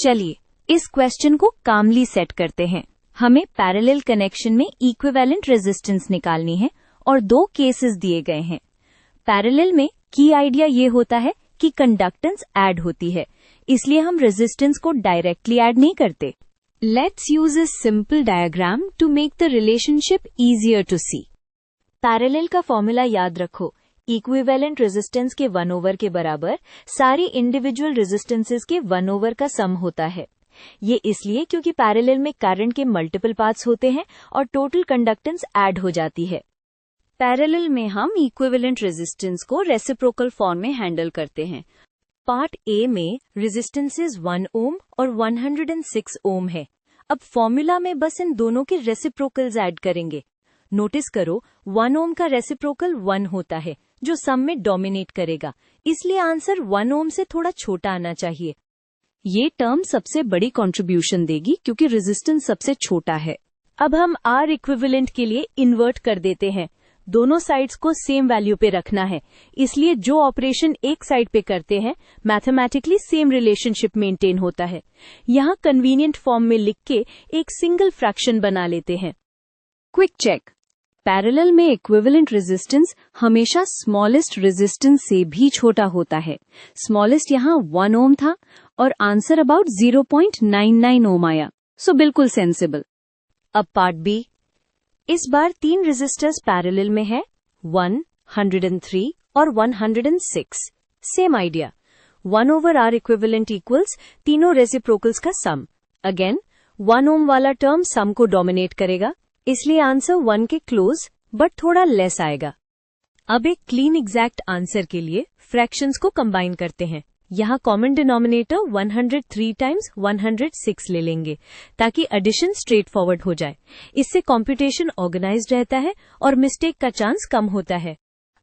चलिए इस क्वेश्चन को कामली सेट करते हैं। हमें पैरेलल कनेक्शन में इक्विवेलेंट रेजिस्टेंस निकालनी है और दो केसेस दिए गए हैं। पैरेलल में की आइडिया ये होता है कि कंडक्टेंस ऐड होती है, इसलिए हम रेजिस्टेंस को डायरेक्टली ऐड नहीं करते। Let's use a simple diagram to make the relationship easier to see. Parallel का फॉर्मूला याद रखो, इक्विवेलेंट रेजिस्टेंस के 1/, के बराबर सारी इंडिविजुअल रेजिस्टेंसेस के 1/, का सम होता है। ये इसलिए क्योंकि पैरेलल में करंट के मल्टीपल पाथ्स होते हैं और टोटल कंडक्टेंस ऐड हो जाती है। पैरेलल में हम इक्विवेलेंट रेजिस्टेंस को रेसिप्रोकल फॉर्म में हैंडल करते हैं। पार्ट ए में रेजिस्टेंसेस 1 ओम और 106 ओम है। अब फॉर्मूला में बस इन दोनों के रेसिप्रोकल्स ऐड करेंगे। नोटिस करो 1 ओम का रेसिप्रोकल 1 होता है, जो सम में डोमिनेट करेगा, इसलिए आंसर 1 ओम से थोड़ा छोटा आना चाहिए। ये टर्म सबसे बड़ी कंट्रीब्यूशन देगी क्योंकि रेजिस्टेंस सबसे छोटा है। अब हम आर इक्विवेलेंट के लिए इन्वर्ट कर देते हैं। दोनों साइड्स को सेम वैल्यू पे रखना है, इसलिए जो ऑपरेशन एक साइड पे करते हैं मैथमेटिकली सेम रिलेशनशिप मेंटेन होता है। यहाँ कन्वीनियंट फॉर्म में लिख के एक सिंगल फ्रैक्शन बना लेते हैं। क्विक चेक, पैरेलल में इक्विवेलेंट रेजिस्टेंस हमेशा स्मॉलेस्ट रेजिस्टेंस से भी छोटा होता है। स्मॉलेस्ट यहाँ 1 ओम था और आंसर अबाउट 0.99 ओम आया, सो बिल्कुल सेंसिबल। अब पार्ट बी, इस बार 3 रेजिस्टर्स पैरेलल में है, 1, 103 और 106। Same idea, 1/R equivalent equals तीनों रेसिप्रोकल्स का सम। अगेन 1 ओम वाला टर्म सम को डोमिनेट करेगा, इसलिए आंसर 1 के क्लोज बट थोड़ा लेस आएगा। अब एक क्लीन एग्जैक्ट आंसर के लिए फ्रैक्शंस को कंबाइन करते हैं। यहाँ कॉमन डिनोमिनेटर 103 टाइम्स 106 ले लेंगे ताकि एडिशन स्ट्रेट फॉरवर्ड हो जाए। इससे कंप्यूटेशन ऑर्गेनाइज्ड रहता है और मिस्टेक का चांस कम होता है।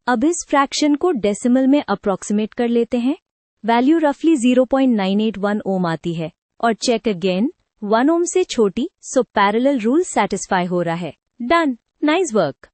अब इस फ्रैक्शन को डेसिमल में अप्रॉक्सीमेट कर लेते हैं। वैल्यू रफली 0.981 ओम आती है और चेक अगेन 1 ओम से छोटी, सो पैरेलल रूल सैटिस्फाई हो रहा है। Done, nice work.